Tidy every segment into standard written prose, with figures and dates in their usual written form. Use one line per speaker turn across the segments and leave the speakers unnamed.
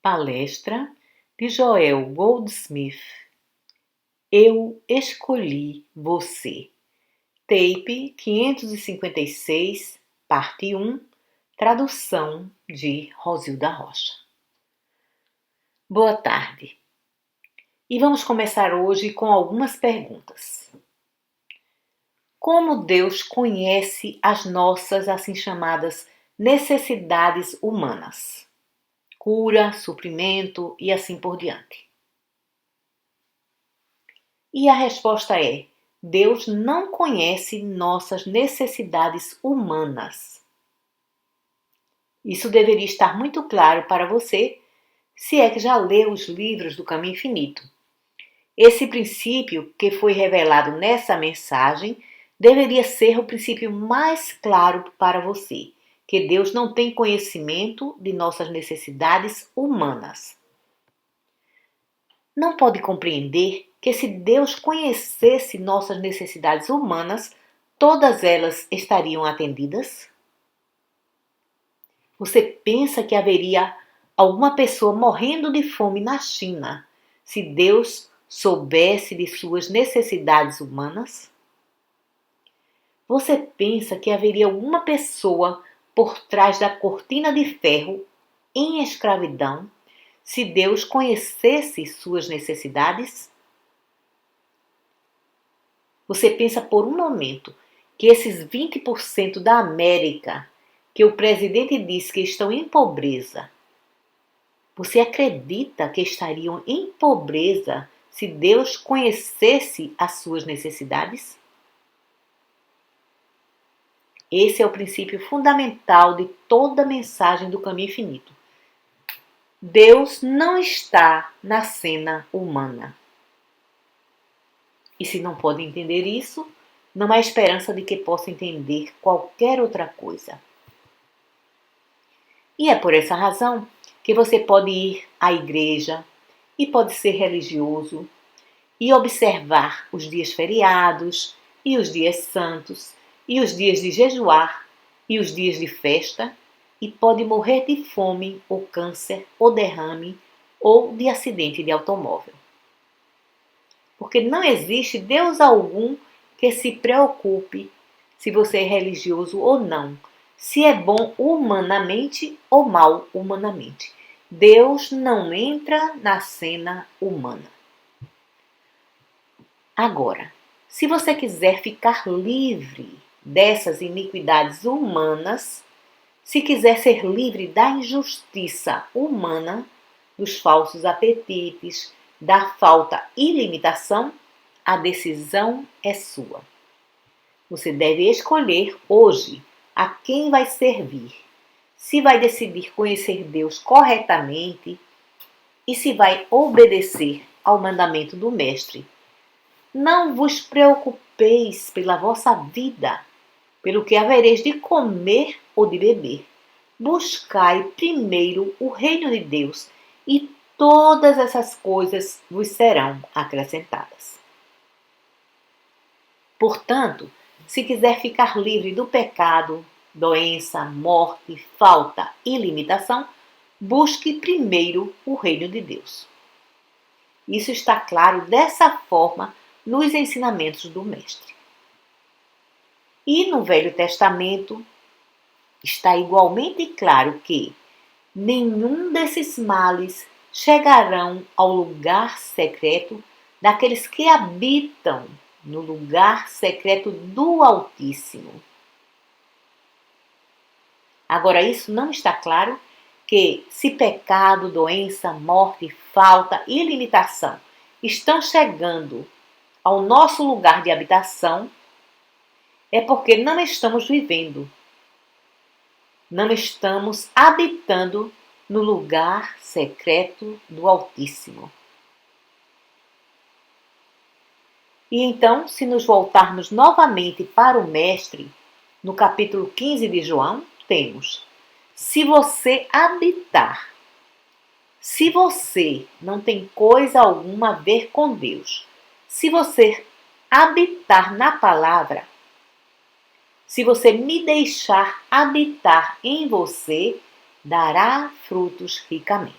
Palestra de Joel Goldsmith. Eu escolhi você. Tape 556, parte 1, tradução de Rosilda Rocha. Boa tarde. E vamos começar hoje com algumas perguntas. Como Deus conhece as nossas assim chamadas necessidades humanas? Cura, suprimento e assim por diante. E a resposta é: Deus não conhece nossas necessidades humanas. Isso deveria estar muito claro para você, se é que já leu os livros do Caminho Infinito. Esse princípio que foi revelado nessa mensagem deveria ser o princípio mais claro para você, que Deus não tem conhecimento de nossas necessidades humanas. Não pode compreender que se Deus conhecesse nossas necessidades humanas, todas elas estariam atendidas? Você pensa que haveria alguma pessoa morrendo de fome na China se Deus soubesse de suas necessidades humanas? Você pensa que haveria alguma pessoa por trás da cortina de ferro em escravidão se Deus conhecesse suas necessidades? Você pensa por um momento que esses 20% da América que o presidente diz que estão em pobreza, você acredita que estariam em pobreza se Deus conhecesse as suas necessidades? Esse é o princípio fundamental de toda a mensagem do Caminho Infinito. Deus não está na cena humana. E se não pode entender isso, não há esperança de que possa entender qualquer outra coisa. E é por essa razão que você pode ir à igreja e pode ser religioso e observar os dias feriados e os dias santos e os dias de jejuar e os dias de festa e pode morrer de fome ou câncer ou derrame ou de acidente de automóvel. Porque não existe Deus algum que se preocupe se você é religioso ou não, se é bom humanamente ou mal humanamente. Deus não entra na cena humana. Agora, se você quiser ficar livre dessas iniquidades humanas, se quiser ser livre da injustiça humana, dos falsos apetites, da falta e limitação, a decisão é sua. Você deve escolher hoje a quem vai servir, se vai decidir conhecer Deus corretamente e se vai obedecer ao mandamento do Mestre. Não vos preocupeis pela vossa vida, pelo que havereis de comer ou de beber. Buscai primeiro o reino de Deus e todas essas coisas vos serão acrescentadas. Portanto, se quiser ficar livre do pecado, doença, morte, falta e limitação, busque primeiro o reino de Deus. Isso está claro dessa forma nos ensinamentos do Mestre. E no Velho Testamento está igualmente claro que nenhum desses males chegarão ao lugar secreto daqueles que habitam no lugar secreto do Altíssimo. Agora, isso não está claro que se pecado, doença, morte, falta e limitação estão chegando ao nosso lugar de habitação, é porque não estamos vivendo, não estamos habitando no lugar secreto do Altíssimo. E então, se nos voltarmos novamente para o Mestre, no capítulo 15 de João, temos: se você habitar, se você não tem coisa alguma a ver com Deus, se você habitar na palavra, se você me deixar habitar em você, dará frutos ricamente.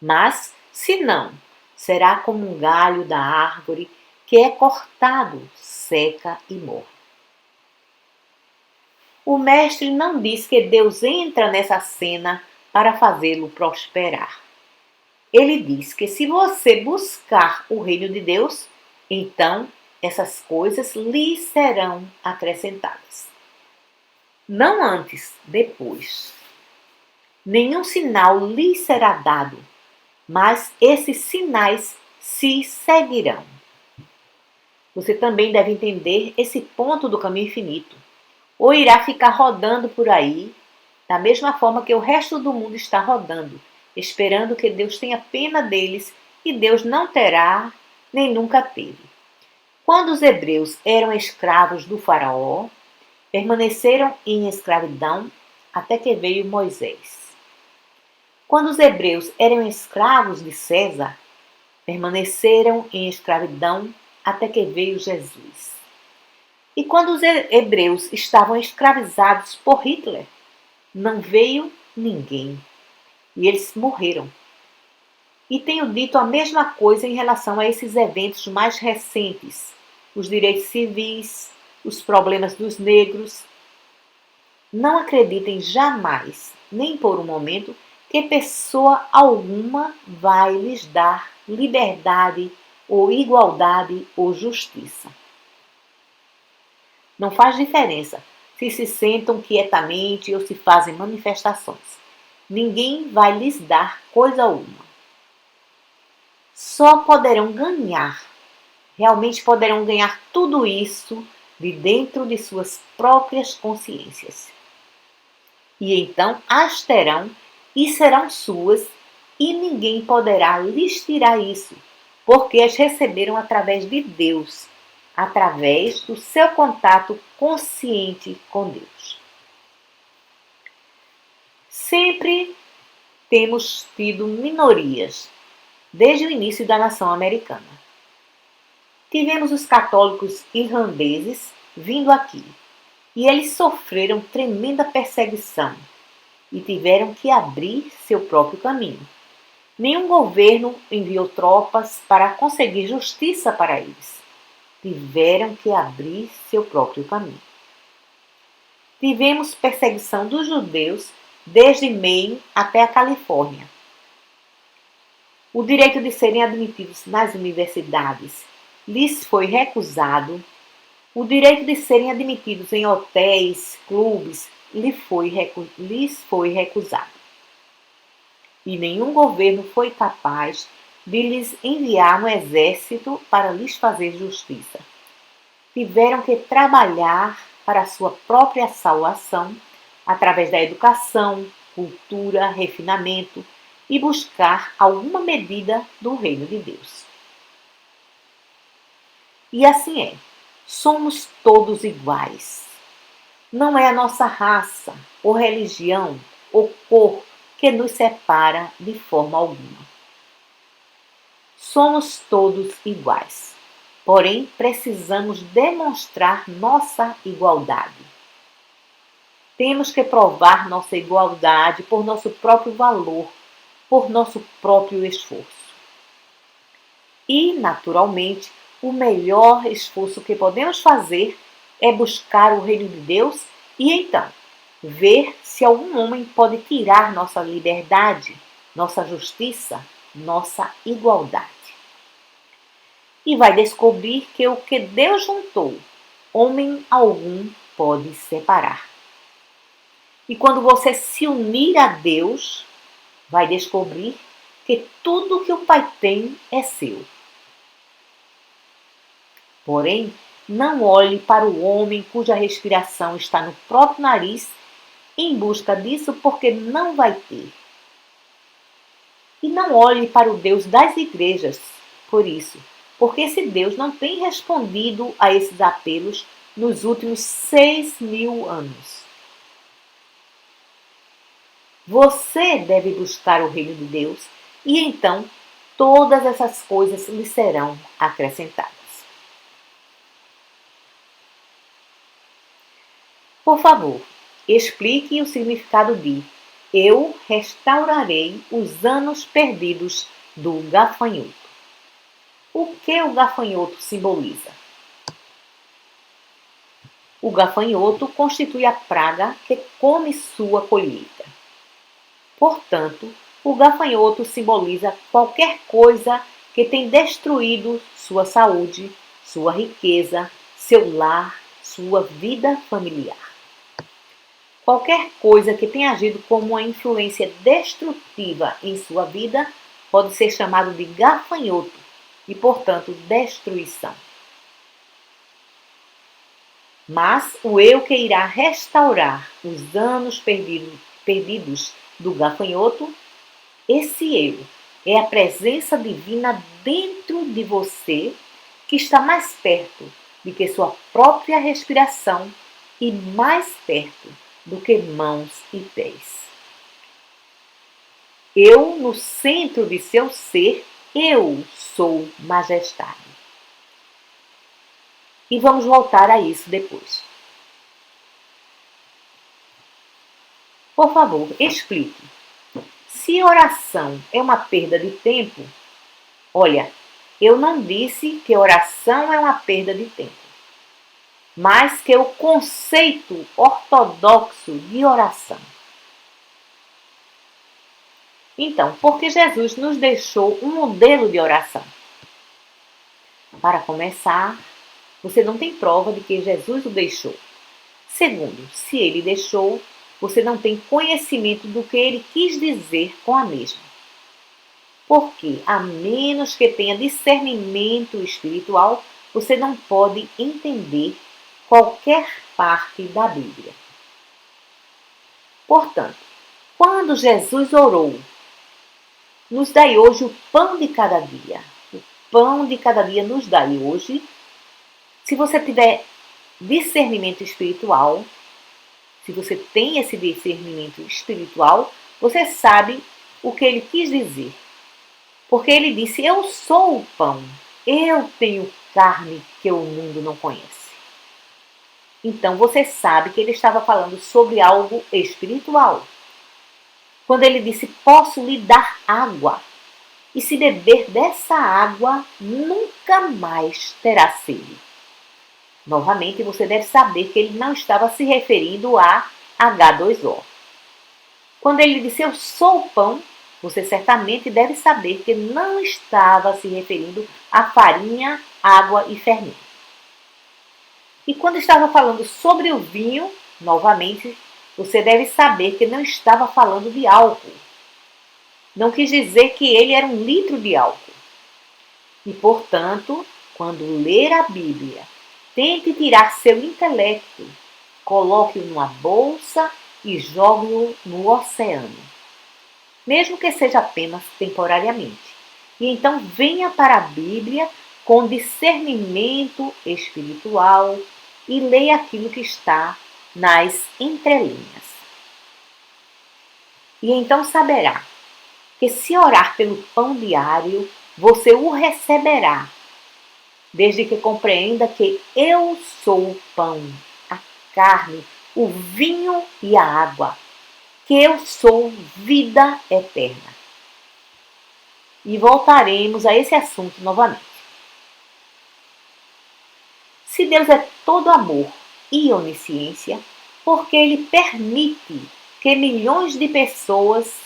Mas, se não, será como um galho da árvore que é cortado, seca e morre. O mestre não diz que Deus entra nessa cena para fazê-lo prosperar. Ele diz que se você buscar o reino de Deus, então essas coisas lhe serão acrescentadas. Não antes, depois. Nenhum sinal lhe será dado, mas esses sinais se seguirão. Você também deve entender esse ponto do caminho infinito. Ou irá ficar rodando por aí, da mesma forma que o resto do mundo está rodando, esperando que Deus tenha pena deles, e Deus não terá, nem nunca teve. Quando os hebreus eram escravos do faraó, permaneceram em escravidão até que veio Moisés. Quando os hebreus eram escravos de César, permaneceram em escravidão até que veio Jesus. E quando os hebreus estavam escravizados por Hitler, não veio ninguém. E eles morreram. E tenho dito a mesma coisa em relação a esses eventos mais recentes, os direitos civis, os problemas dos negros. Não acreditem jamais, nem por um momento, que pessoa alguma vai lhes dar liberdade ou igualdade ou justiça. Não faz diferença se sentam quietamente ou se fazem manifestações. Ninguém vai lhes dar coisa alguma. Só poderão ganhar, realmente poderão ganhar tudo isso de dentro de suas próprias consciências. E então as terão e serão suas, e ninguém poderá lhes tirar isso, porque as receberam através de Deus, através do seu contato consciente com Deus. Sempre temos tido minorias, desde o início da nação americana. Tivemos os católicos irlandeses vindo aqui, e eles sofreram tremenda perseguição e tiveram que abrir seu próprio caminho. Nenhum governo enviou tropas para conseguir justiça para eles. Tiveram que abrir seu próprio caminho. Tivemos perseguição dos judeus desde Maine até a Califórnia. O direito de serem admitidos nas universidades lhes foi recusado. O direito de serem admitidos em hotéis, clubes, lhes foi recusado. E nenhum governo foi capaz de lhes enviar no exército para lhes fazer justiça. Tiveram que trabalhar para a sua própria salvação através da educação, cultura, refinamento e buscar alguma medida do reino de Deus. E assim é, somos todos iguais. Não é a nossa raça, ou religião, ou cor que nos separa de forma alguma. Somos todos iguais, porém precisamos demonstrar nossa igualdade. Temos que provar nossa igualdade por nosso próprio valor, por nosso próprio esforço. E, naturalmente, o melhor esforço que podemos fazer é buscar o reino de Deus e então ver se algum homem pode tirar nossa liberdade, nossa justiça, nossa igualdade. E vai descobrir que o que Deus juntou, homem algum pode separar. E quando você se unir a Deus, vai descobrir que tudo que o Pai tem é seu. Porém, não olhe para o homem cuja respiração está no próprio nariz em busca disso, porque não vai ter. E não olhe para o Deus das igrejas por isso, porque esse Deus não tem respondido a esses apelos nos últimos 6.000 anos. Você deve buscar o reino de Deus e então todas essas coisas lhe serão acrescentadas. Por favor, explique o significado de Eu restaurarei os anos perdidos do gafanhoto. O que o gafanhoto simboliza? O gafanhoto constitui a praga que come sua colheita. Portanto, o gafanhoto simboliza qualquer coisa que tem destruído sua saúde, sua riqueza, seu lar, sua vida familiar. Qualquer coisa que tenha agido como uma influência destrutiva em sua vida pode ser chamado de gafanhoto e, portanto, destruição. Mas o eu que irá restaurar os anos perdidos do gafanhoto, esse eu é a presença divina dentro de você que está mais perto do que sua própria respiração e mais perto do que mãos e pés. Eu, no centro de seu ser, eu sou majestade. E vamos voltar a isso depois. Por favor, explique. Se oração é uma perda de tempo, olha, eu não disse que oração é uma perda de tempo, mas que o conceito ortodoxo de oração. Então, por que Jesus nos deixou um modelo de oração? Para começar, você não tem prova de que Jesus o deixou. Segundo, se ele deixou, você não tem conhecimento do que ele quis dizer com a mesma. Porque, a menos que tenha discernimento espiritual, você não pode entender qualquer parte da Bíblia. Portanto, quando Jesus orou, nos dai hoje o pão de cada dia. O pão de cada dia nos dai hoje. Se você tiver discernimento espiritual, se você tem esse discernimento espiritual, você sabe o que ele quis dizer. Porque ele disse, eu sou o pão, eu tenho carne que o mundo não conhece. Então você sabe que ele estava falando sobre algo espiritual. Quando ele disse, posso lhe dar água, e se beber dessa água, nunca mais terá sede. Novamente, você deve saber que ele não estava se referindo a H2O. Quando ele disse, eu sou o pão, você certamente deve saber que não estava se referindo a farinha, água e fermento. E quando estava falando sobre o vinho, novamente, você deve saber que não estava falando de álcool. Não quis dizer que ele era 1 litro de álcool. E, portanto, quando ler a Bíblia, tente tirar seu intelecto, coloque-o numa bolsa e jogue-o no oceano. Mesmo que seja apenas temporariamente. E então venha para a Bíblia com discernimento espiritual e leia aquilo que está nas entrelinhas. E então saberá que se orar pelo pão diário, você o receberá, desde que compreenda que eu sou o pão, a carne, o vinho e a água, que eu sou vida eterna. E voltaremos a esse assunto novamente. Se Deus é todo amor e onisciência, porque Ele permite que milhões de pessoas...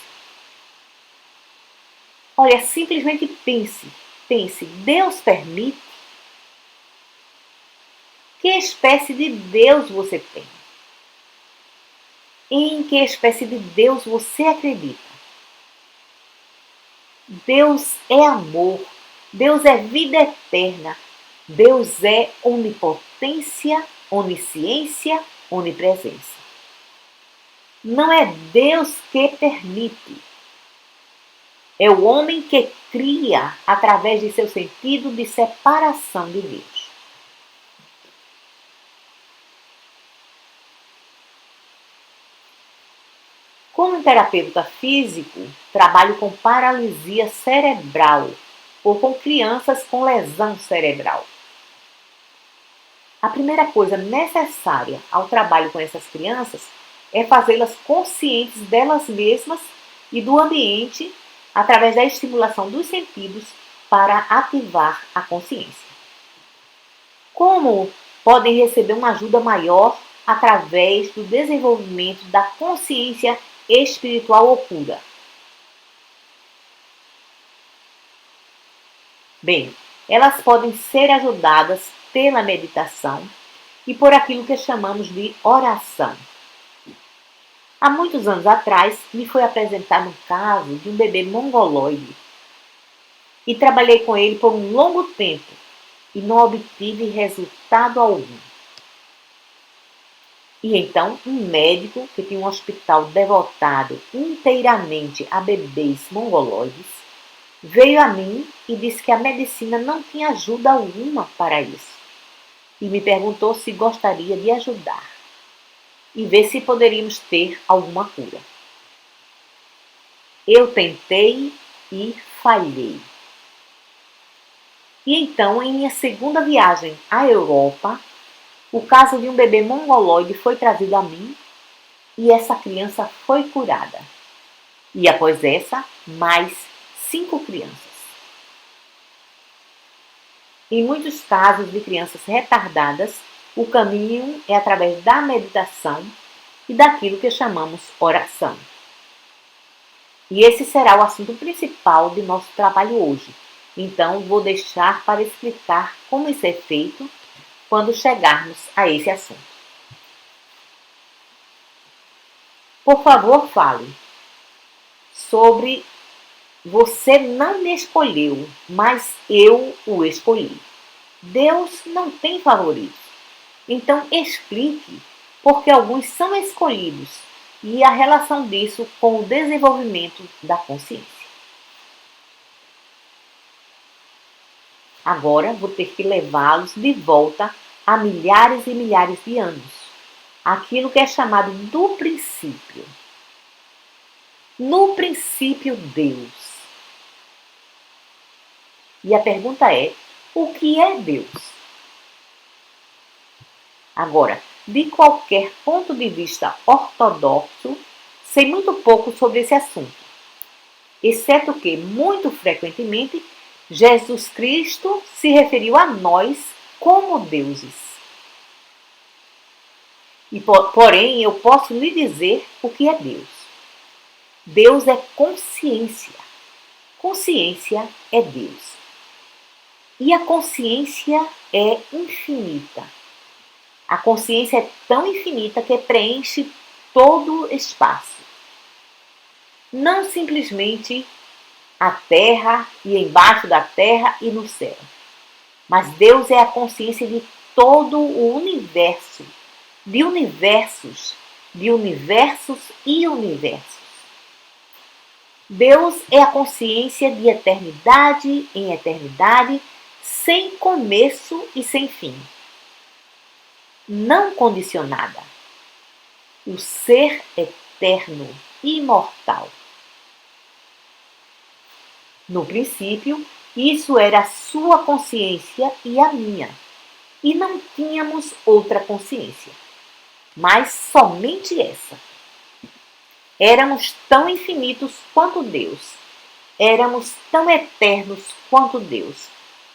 Olha, simplesmente pense, Deus permite? Que espécie de Deus você tem? Em que espécie de Deus você acredita? Deus é amor, Deus é vida eterna, Deus é onipotência, onisciência, onipresença. Não é Deus que permite. É o homem que cria através de seu sentido de separação de Deus. Como terapeuta físico, trabalho com paralisia cerebral ou com crianças com lesão cerebral. A primeira coisa necessária ao trabalho com essas crianças é fazê-las conscientes delas mesmas e do ambiente através da estimulação dos sentidos para ativar a consciência. Como podem receber uma ajuda maior através do desenvolvimento da consciência espiritual ou pura? Bem, elas podem ser ajudadas pela meditação e por aquilo que chamamos de oração. Há muitos anos atrás, me foi apresentado um caso de um bebê mongoloide e trabalhei com ele por um longo tempo e não obtive resultado algum. E então, um médico que tinha um hospital devotado inteiramente a bebês mongoloides veio a mim e disse que a medicina não tinha ajuda alguma para isso. E me perguntou se gostaria de ajudar e ver se poderíamos ter alguma cura. Eu tentei e falhei. E então, em minha segunda viagem à Europa, o caso de um bebê mongoloide foi trazido a mim e essa criança foi curada. E após essa, mais 5 crianças. Em muitos casos de crianças retardadas, o caminho é através da meditação e daquilo que chamamos oração. E esse será o assunto principal de nosso trabalho hoje. Então, vou deixar para explicar como isso é feito quando chegarmos a esse assunto. Por favor, fale sobre você não me escolheu, mas eu o escolhi. Deus não tem favoritos. Então, explique por que alguns são escolhidos e a relação disso com o desenvolvimento da consciência. Agora vou ter que levá-los de volta a milhares e milhares de anos. Aquilo que é chamado do princípio. No princípio, Deus. E a pergunta é, o que é Deus? Agora, de qualquer ponto de vista ortodoxo, sei muito pouco sobre esse assunto. Exceto que, muito frequentemente, Jesus Cristo se referiu a nós como deuses. Porém, eu posso lhe dizer o que é Deus. Deus é consciência. Consciência é Deus. E a consciência é infinita. A consciência é tão infinita que preenche todo o espaço. Não simplesmente a terra e embaixo da terra e no céu. Mas Deus é a consciência de todo o universo, de universos e universos. Deus é a consciência de eternidade em eternidade, sem começo e sem fim. Não condicionada. O ser eterno, imortal. No princípio, isso era a sua consciência e a minha. E não tínhamos outra consciência, mas somente essa. Éramos tão infinitos quanto Deus. Éramos tão eternos quanto Deus.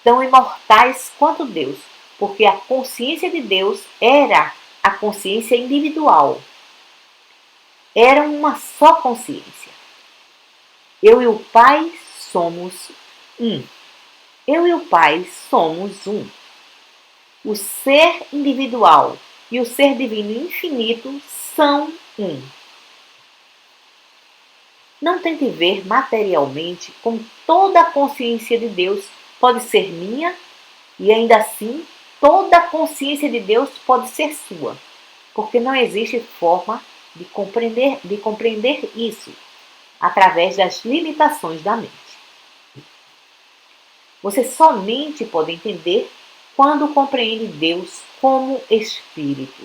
Tão imortais quanto Deus. Porque a consciência de Deus era a consciência individual. Era uma só consciência. Eu e o Pai somos um. Eu e o Pai somos um. O ser individual e o ser divino infinito são um. Não tente ver materialmente como toda a consciência de Deus pode ser minha e ainda assim toda a consciência de Deus pode ser sua, porque não existe forma de compreender isso através das limitações da mente. Você somente pode entender quando compreende Deus como Espírito.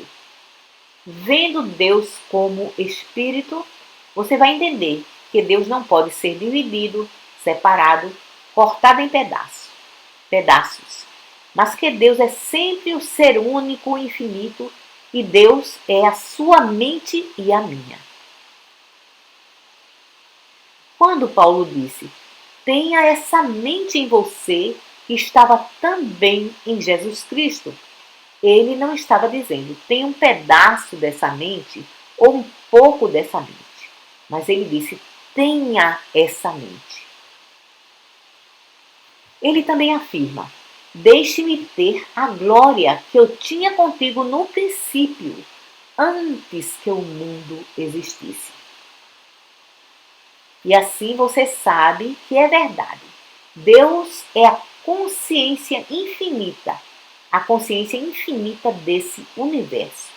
Vendo Deus como Espírito, você vai entender que Deus não pode ser dividido, separado, cortado em pedaços, mas que Deus é sempre o ser único, infinito e Deus é a sua mente e a minha. Quando Paulo disse: tenha essa mente em você que estava também em Jesus Cristo, ele não estava dizendo tenha um pedaço dessa mente ou um pouco dessa mente, mas ele disse tenha essa mente. Ele também afirma: deixe-me ter a glória que eu tinha contigo no princípio, antes que o mundo existisse. E assim você sabe que é verdade. Deus é a consciência infinita desse universo.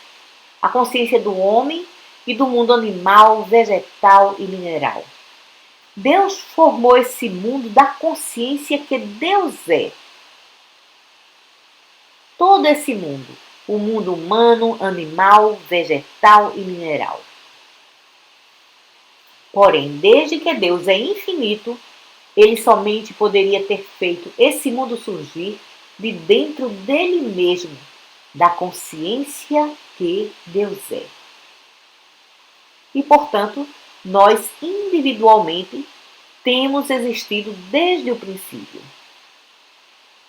A consciência do homem e do mundo animal, vegetal e mineral. Deus formou esse mundo da consciência que Deus é. Todo esse mundo, o mundo humano, animal, vegetal e mineral. Porém, desde que Deus é infinito, ele somente poderia ter feito esse mundo surgir de dentro dele mesmo, da consciência que Deus é. E, portanto, nós individualmente temos existido desde o princípio.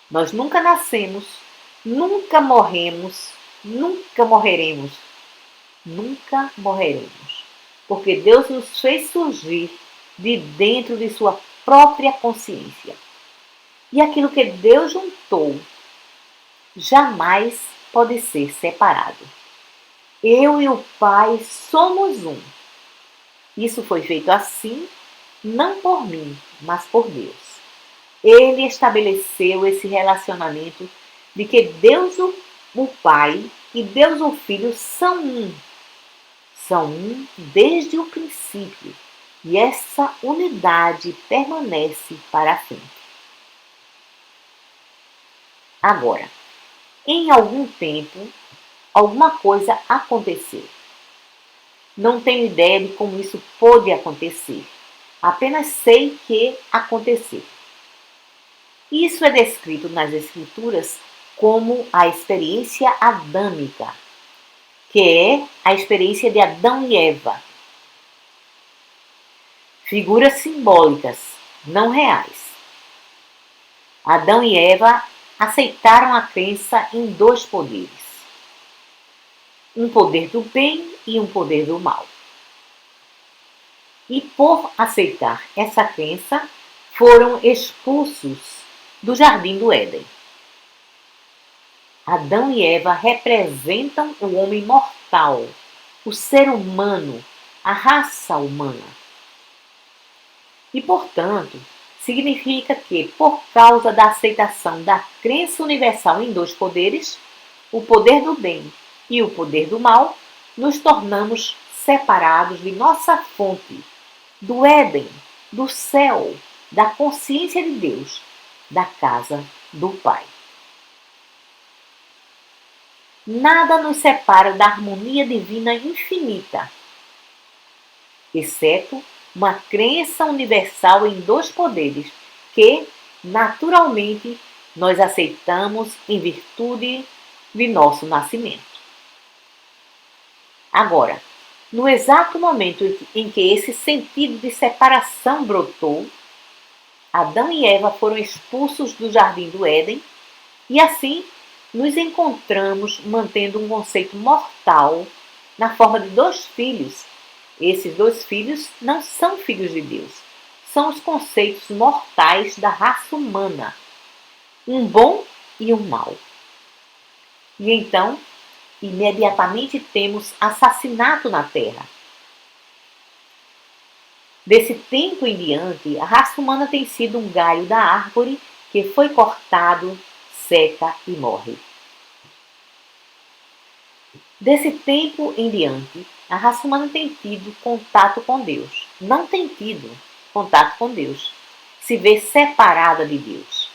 Nós nunca nascemos, nunca morremos, nunca morreremos, nunca morreremos, porque Deus nos fez surgir de dentro de sua própria consciência. E aquilo que Deus juntou jamais pode ser separado. Eu e o Pai somos um. Isso foi feito assim, não por mim, mas por Deus. Ele estabeleceu esse relacionamento de que Deus o Pai e Deus o Filho são um. São um desde o princípio. E essa unidade permanece para sempre. Agora, em algum tempo, alguma coisa aconteceu. Não tenho ideia de como isso pôde acontecer. Apenas sei que aconteceu. Isso é descrito nas Escrituras como a experiência adâmica, que é a experiência de Adão e Eva. Figuras simbólicas, não reais. Adão e Eva aceitaram a crença em dois poderes. Um poder do bem e um poder do mal. E por aceitar essa crença, foram expulsos do jardim do Éden. Adão e Eva representam o homem mortal, o ser humano, a raça humana. E, portanto, significa que, por causa da aceitação da crença universal em dois poderes, o poder do bem e o poder do mal, nos tornamos separados de nossa fonte, do Éden, do céu, da consciência de Deus, da casa do Pai. Nada nos separa da harmonia divina infinita, exceto uma crença universal em dois poderes que, naturalmente, nós aceitamos em virtude de nosso nascimento. Agora, no exato momento em que esse sentido de separação brotou, Adão e Eva foram expulsos do jardim do Éden e assim nos encontramos mantendo um conceito mortal na forma de dois filhos. Esses dois filhos não são filhos de Deus, são os conceitos mortais da raça humana, um bom e um mau. E então, imediatamente temos assassinato na Terra. Desse tempo em diante, a raça humana tem sido um galho da árvore que foi cortado, seca e morre. Desse tempo em diante, a raça humana tem tido contato com Deus. Não tem tido contato com Deus. Se vê separada de Deus.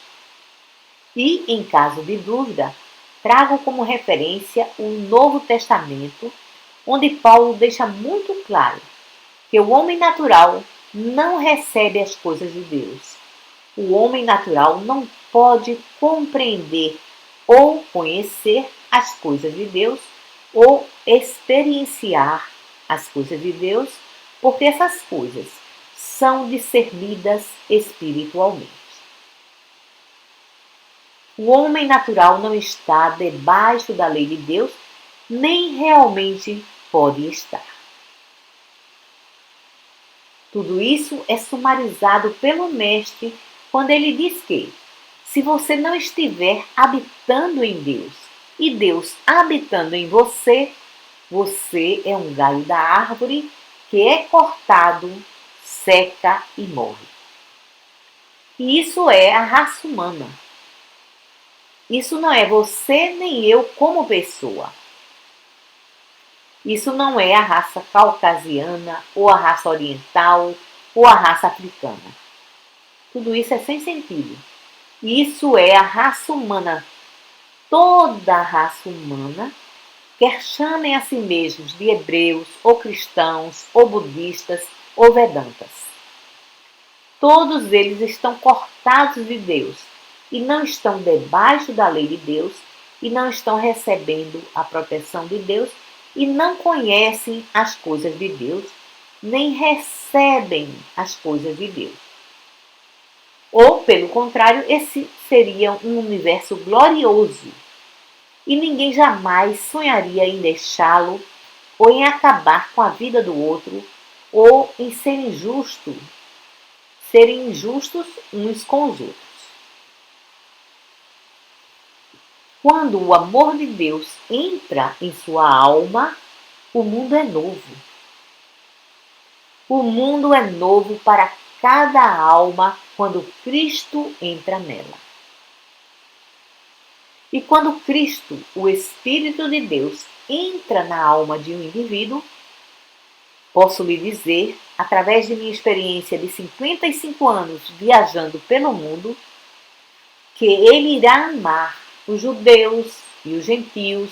E, em caso de dúvida, trago como referência o Novo Testamento, onde Paulo deixa muito claro que o homem natural não recebe as coisas de Deus. O homem natural não pode compreender ou conhecer as coisas de Deus, ou experienciar as coisas de Deus, porque essas coisas são discernidas espiritualmente. O homem natural não está debaixo da lei de Deus, nem realmente pode estar. Tudo isso é sumarizado pelo Mestre quando ele diz que, se você não estiver habitando em Deus e Deus habitando em você, você é um galho da árvore que é cortado, seca e morre. E isso é a raça humana. Isso não é você nem eu como pessoa. Isso não é a raça caucasiana, ou a raça oriental, ou a raça africana. Tudo isso é sem sentido. Isso é a raça humana. Toda a raça humana, quer chamem a si mesmos de hebreus, ou cristãos, ou budistas, ou vedantas. Todos eles estão cortados de Deus e não estão debaixo da lei de Deus e não estão recebendo a proteção de Deus e não conhecem as coisas de Deus, nem recebem as coisas de Deus. Ou, pelo contrário, esse seria um universo glorioso e ninguém jamais sonharia em deixá-lo ou em acabar com a vida do outro ou em serem injustos uns com os outros. Quando o amor de Deus entra em sua alma, o mundo é novo. O mundo é novo para cada alma quando Cristo entra nela. E quando Cristo, o Espírito de Deus, entra na alma de um indivíduo, posso lhe dizer, através de minha experiência de 55 anos viajando pelo mundo, que ele irá amar os judeus e os gentios,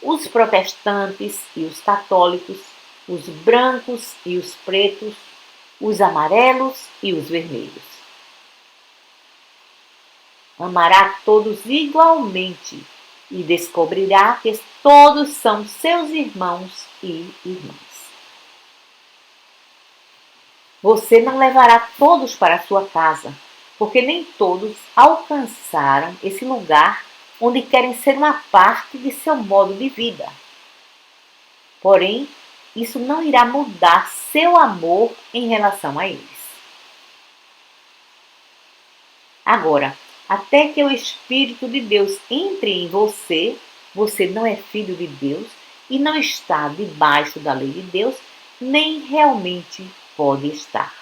os protestantes e os católicos, os brancos e os pretos, os amarelos e os vermelhos. Amará todos igualmente e descobrirá que todos são seus irmãos e irmãs. Você não levará todos para a sua casa, porque nem todos alcançaram esse lugar onde querem ser uma parte de seu modo de vida. Porém, isso não irá mudar seu amor em relação a eles. Agora, até que o Espírito de Deus entre em você, você não é filho de Deus e não está debaixo da lei de Deus, nem realmente pode estar.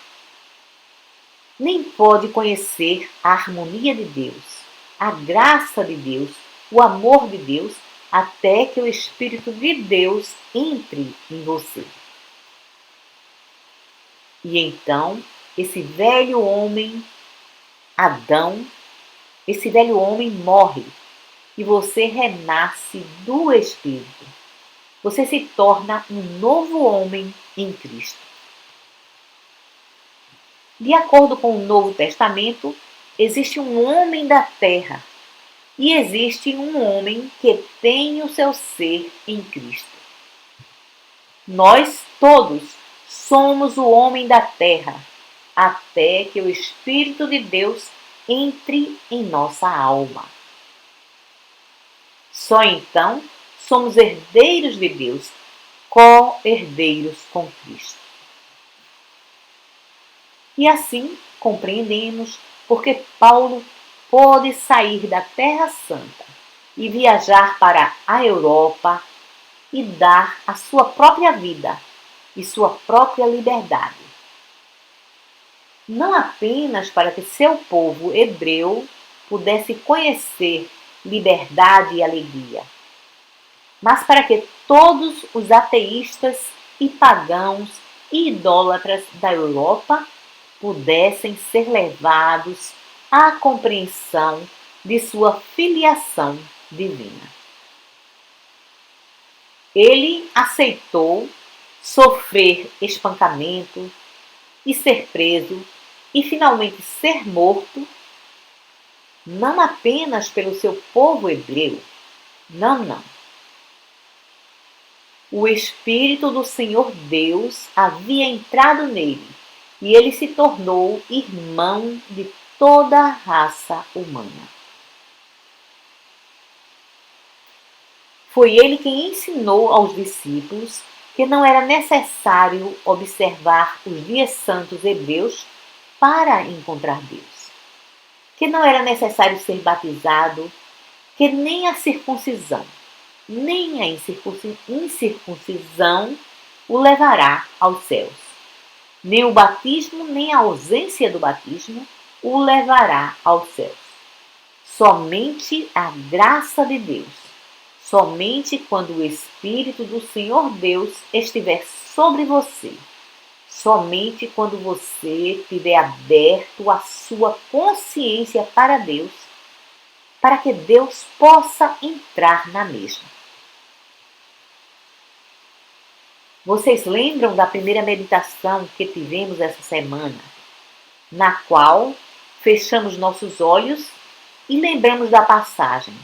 Nem pode conhecer a harmonia de Deus, a graça de Deus, o amor de Deus, até que o Espírito de Deus entre em você. E então, esse velho homem, Adão, esse velho homem morre e você renasce do Espírito. Você se torna um novo homem em Cristo. De acordo com o Novo Testamento, existe um homem da terra e existe um homem que tem o seu ser em Cristo. Nós todos somos o homem da terra, até que o Espírito de Deus entre em nossa alma. Só então somos herdeiros de Deus, co-herdeiros com Cristo. E assim compreendemos porque Paulo pôde sair da Terra Santa e viajar para a Europa e dar a sua própria vida e sua própria liberdade. Não apenas para que seu povo hebreu pudesse conhecer liberdade e alegria, mas para que todos os ateístas e pagãos e idólatras da Europa pudessem ser levados à compreensão de sua filiação divina. Ele aceitou sofrer espancamento e ser preso e finalmente ser morto, não apenas pelo seu povo hebreu, não, O Espírito do Senhor Deus havia entrado nele, e ele se tornou irmão de toda a raça humana. Foi ele quem ensinou aos discípulos que não era necessário observar os dias santos hebreus para encontrar Deus, que não era necessário ser batizado, que nem a circuncisão, nem a incircuncisão o levará aos céus. Nem o batismo, nem a ausência do batismo o levará aos céus. Somente a graça de Deus. Somente quando o Espírito do Senhor Deus estiver sobre você. Somente quando você tiver aberto a sua consciência para Deus, para que Deus possa entrar na mesma. Vocês lembram da primeira meditação que tivemos essa semana, na qual fechamos nossos olhos e lembramos da passagem: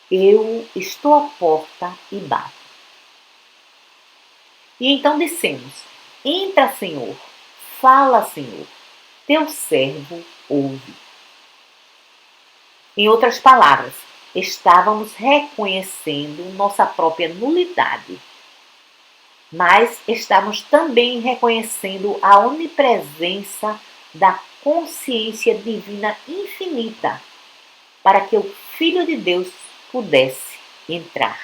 eu estou à porta e bato. E então dissemos: entra, Senhor, fala, Senhor, teu servo ouve. Em outras palavras, estávamos reconhecendo nossa própria nulidade, mas estamos também reconhecendo a onipresença da consciência divina infinita, para que o Filho de Deus pudesse entrar.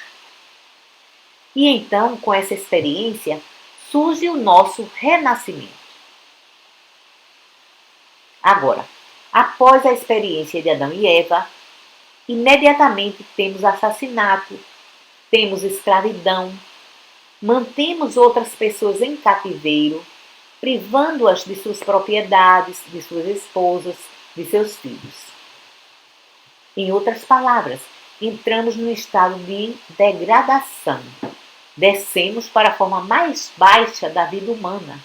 E então, com essa experiência, surge o nosso renascimento. Agora, após a experiência de Adão e Eva, imediatamente temos assassinato, temos escravidão, mantemos outras pessoas em cativeiro, privando-as de suas propriedades, de suas esposas, de seus filhos. Em outras palavras, entramos num estado de degradação. Descemos para a forma mais baixa da vida humana.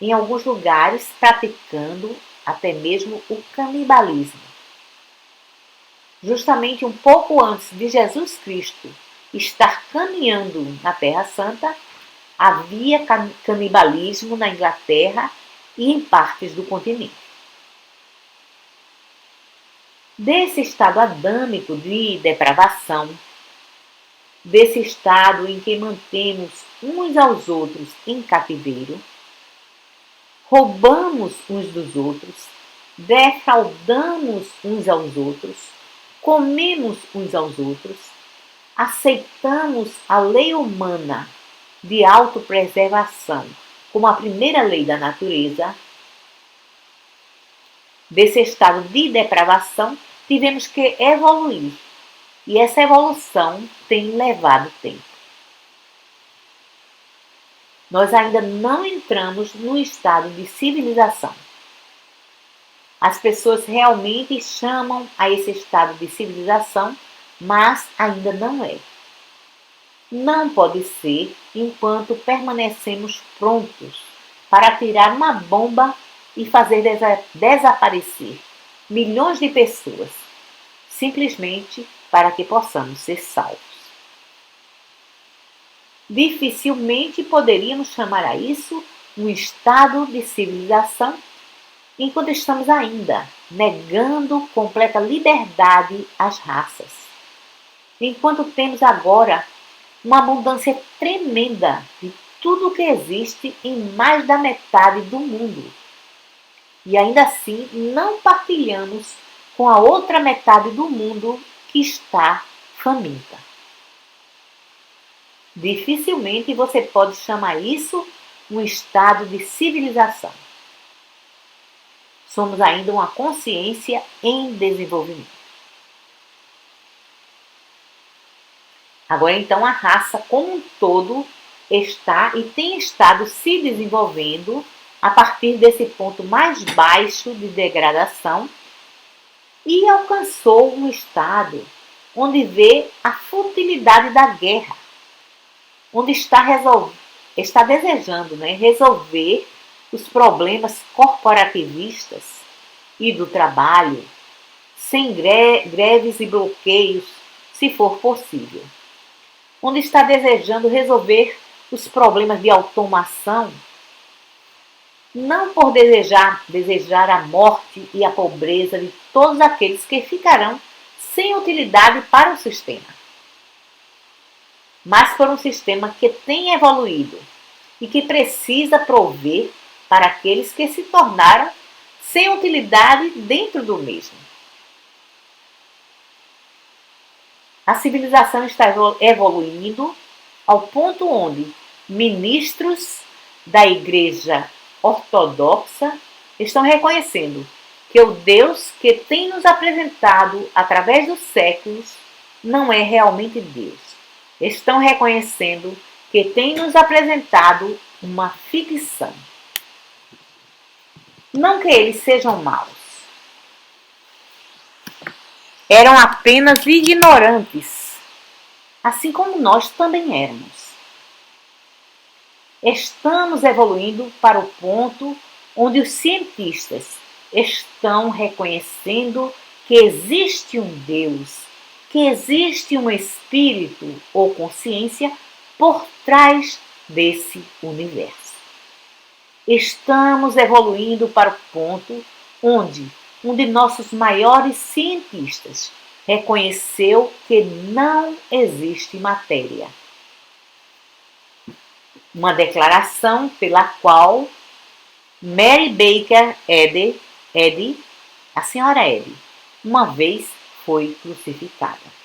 Em alguns lugares, praticando até mesmo o canibalismo. Justamente um pouco antes de Jesus Cristo estar caminhando na Terra Santa, havia canibalismo na Inglaterra e em partes do continente. Desse estado adâmico de depravação, desse estado em que mantemos uns aos outros em cativeiro, roubamos uns dos outros, defraudamos uns aos outros, comemos uns aos outros, aceitamos a lei humana de autopreservação como a primeira lei da natureza. Desse estado de depravação, tivemos que evoluir, e essa evolução tem levado tempo. Nós ainda não entramos no estado de civilização. As pessoas realmente chamam a esse estado de civilização, mas ainda não é. Não pode ser enquanto permanecemos prontos para tirar uma bomba e fazer desaparecer milhões de pessoas, simplesmente para que possamos ser salvos. Dificilmente poderíamos chamar a isso um estado de civilização enquanto estamos ainda negando completa liberdade às raças. Enquanto temos agora uma abundância tremenda de tudo o que existe em mais da metade do mundo. E ainda assim não partilhamos com a outra metade do mundo que está faminta. Dificilmente você pode chamar isso um estado de civilização. Somos ainda uma consciência em desenvolvimento. Agora então a raça como um todo está e tem estado se desenvolvendo a partir desse ponto mais baixo de degradação e alcançou um estado onde vê a futilidade da guerra, onde está desejando resolver os problemas corporativistas e do trabalho, sem greves e bloqueios, se for possível. onde está desejando resolver os problemas de automação, não por desejar a morte e a pobreza de todos aqueles que ficarão sem utilidade para o sistema, mas por um sistema que tem evoluído e que precisa prover para aqueles que se tornaram sem utilidade dentro do mesmo. A civilização está evoluindo ao ponto onde ministros da Igreja Ortodoxa estão reconhecendo que o Deus que tem nos apresentado através dos séculos não é realmente Deus. Estão reconhecendo que tem nos apresentado uma ficção. Não que eles sejam maus. Eram apenas ignorantes, assim como nós também éramos. Estamos evoluindo para o ponto onde os cientistas estão reconhecendo que existe um Deus, que existe um espírito ou consciência por trás desse universo. Estamos evoluindo para o ponto onde um de nossos maiores cientistas reconheceu que não existe matéria. Uma declaração pela qual Mary Baker Eddy, a senhora Eddy, uma vez foi crucificada.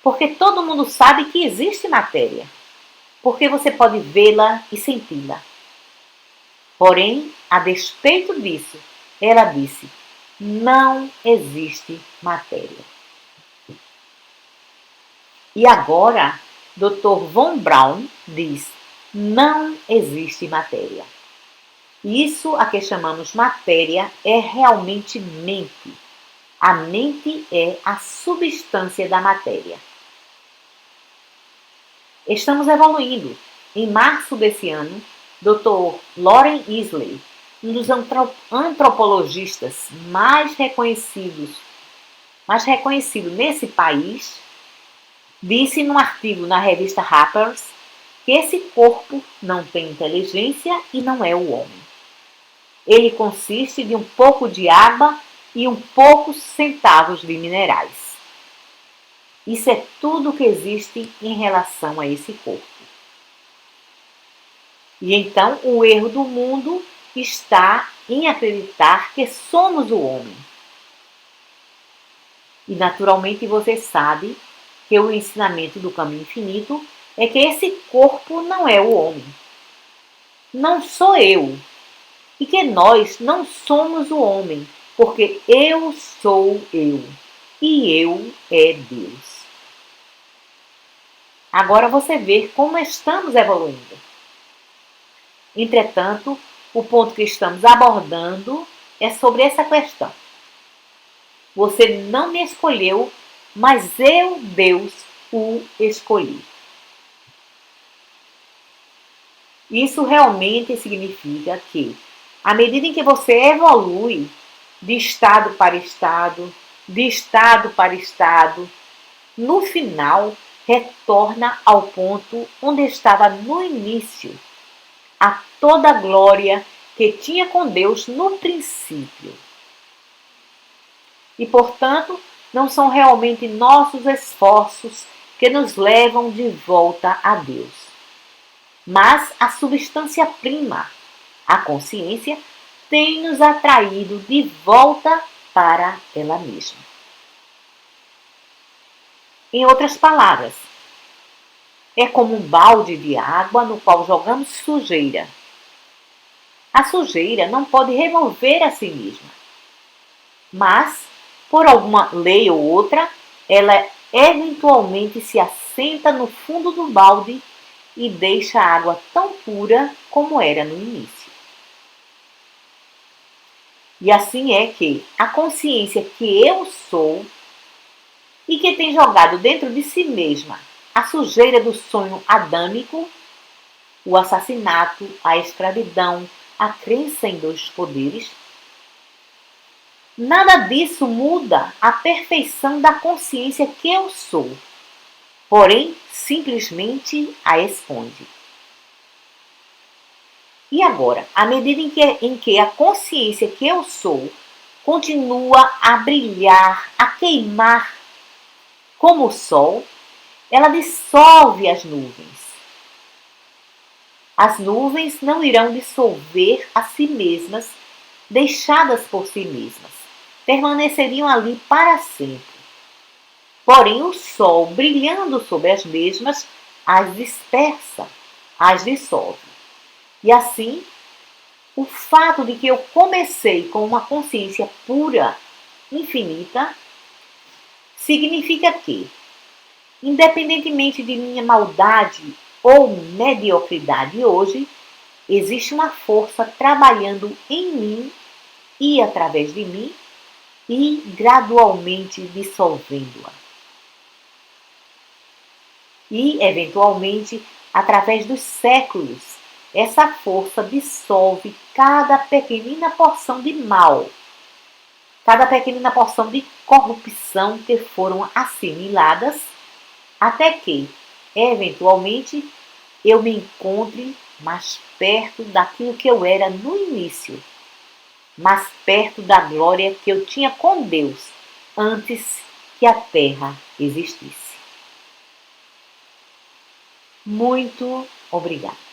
Porque todo mundo sabe que existe matéria, porque você pode vê-la e senti-la. Porém, a despeito disso, ela disse: não existe matéria. E agora, Dr. Von Braun diz: não existe matéria. Isso a que chamamos matéria é realmente mente. A mente é a substância da matéria. Estamos evoluindo. Em março desse ano, Dr. Loren Eiseley, um dos antropologistas mais reconhecido nesse país, disse num artigo na revista Harper's que esse corpo não tem inteligência e não é o homem. Ele consiste de um pouco de água e poucos centavos de minerais. Isso é tudo que existe em relação a esse corpo. E então o erro do mundo está em acreditar que somos o homem. E naturalmente você sabe que o ensinamento do caminho infinito é que esse corpo não é o homem. Não sou eu. E que nós não somos o homem, porque eu sou eu. E eu é Deus. Agora você vê como estamos evoluindo. Entretanto, o ponto que estamos abordando é sobre essa questão. Você não me escolheu, mas eu, Deus, o escolhi. Isso realmente significa que, à medida em que você evolui de estado para estado, no final retorna ao ponto onde estava no início, a toda a glória que tinha com Deus no princípio. E, portanto, não são realmente nossos esforços que nos levam de volta a Deus, mas a substância prima, a consciência, tem nos atraído de volta para ela mesma. Em outras palavras, é como um balde de água no qual jogamos sujeira. A sujeira não pode remover a si mesma, mas, por alguma lei ou outra, ela eventualmente se assenta no fundo do balde e deixa a água tão pura como era no início. E assim é que a consciência que eu sou e que tem jogado dentro de si mesma a sujeira do sonho adâmico, o assassinato, a escravidão, a crença em dois poderes, nada disso muda a perfeição da consciência que eu sou. porém simplesmente a esconde. E agora, à medida em que a consciência que eu sou continua a brilhar, a queimar como o sol, ela dissolve as nuvens. As nuvens não irão dissolver a si mesmas, deixadas por si mesmas. Permaneceriam ali para sempre. Porém, o sol, brilhando sobre as mesmas, as dispersa, as dissolve. E assim, o fato de que eu comecei com uma consciência pura, infinita, significa que, independentemente de minha maldade ou mediocridade hoje, existe uma força trabalhando em mim e através de mim e gradualmente dissolvendo-a. E, eventualmente, através dos séculos, essa força dissolve cada pequenina porção de mal, cada pequenina porção de corrupção que foram assimiladas, até que, eventualmente, eu me encontre mais perto daquilo que eu era no início, mais perto da glória que eu tinha com Deus antes que a terra existisse. Muito obrigada.